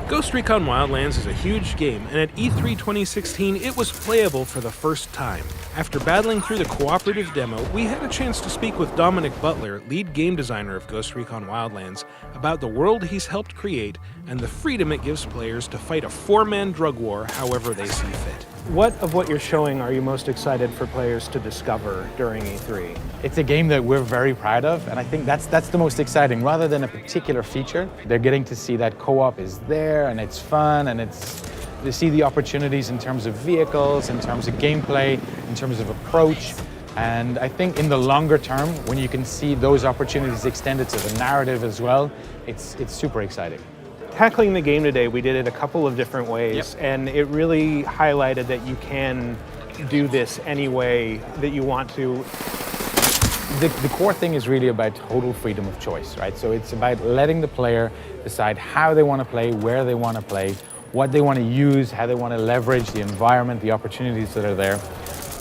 Ghost Recon Wildlands is a huge game, and at E3 2016 it was playable for the first time. After battling through the Cooperative demo, we had a chance to speak with Dominic Butler, lead game designer of Ghost Recon Wildlands, about the world he's helped create and the freedom it gives players to fight a four-man drug war however they see fit. What of what you're showing are you most excited for players to discover during E3? It's a game that we're very proud of, and I think that's the most exciting. Rather than a particular feature, they're getting to see that co-op is there, and it's fun, and they see the opportunities in terms of vehicles, in terms of gameplay, in terms of approach. And I think in the longer term, when you can see those opportunities extended to the narrative as well, it's super exciting. Tackling the game today, we did it a couple of different ways, and it really highlighted that you can do this any way that you want to. The core thing is really about total freedom of choice, right? So it's about letting the player decide how they want to play, where they want to play, what they want to use, how they want to leverage the environment, the opportunities that are there.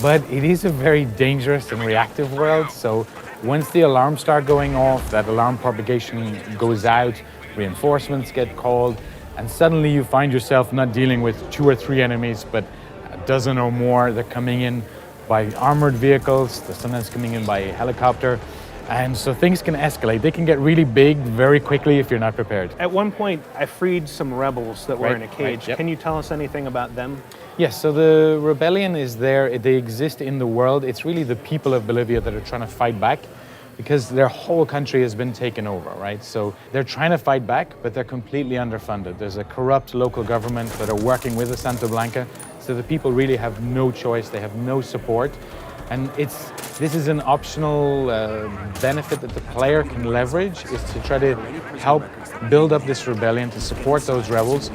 But it is a very dangerous and reactive world, so once the alarms start going off, that alarm propagation goes out, reinforcements get called, and suddenly you find yourself not dealing with 2 or 3 enemies, but a dozen or more. They're coming in by armored vehicles, they're sometimes coming in by helicopter, and so things can escalate. They can get really big very quickly if you're not prepared. At one point, I freed some rebels that were in a cage. Right, yep. Can you tell us anything about them? Yes, so the rebellion is there, they exist in the world. It's really the people of Bolivia that are trying to fight back, because their whole country has been taken over, right? So they're trying to fight back, but they're completely underfunded. There's a corrupt local government that are working with the Santa Blanca, so the people really have no choice, they have no support. And this is an optional benefit that the player can leverage, is to try to help build up this rebellion, to support those rebels.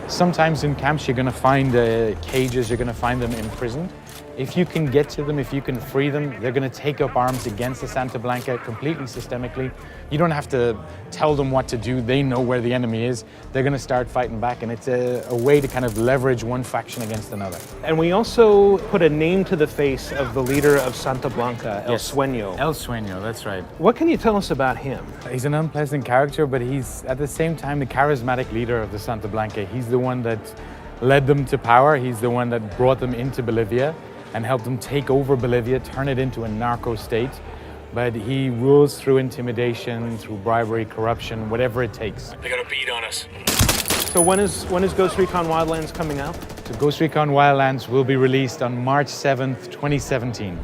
Sometimes in camps you're gonna find cages, you're gonna find them imprisoned. If you can get to them, if you can free them, they're going to take up arms against the Santa Blanca completely systemically. You don't have to tell them what to do. They know where the enemy is. They're going to start fighting back, and it's a way to kind of leverage one faction against another. And we also put a name to the face of the leader of Santa Blanca, El Sueño. El Sueño, that's right. What can you tell us about him? He's an unpleasant character, but he's at the same time the charismatic leader of the Santa Blanca. He's the one that led them to power. He's the one that brought them into Bolivia and helped them take over Bolivia, turn it into a narco state. But he rules through intimidation, through bribery, corruption, whatever it takes. They're gonna beat on us. So when is Ghost Recon Wildlands coming out? So Ghost Recon Wildlands will be released on March 7th, 2017.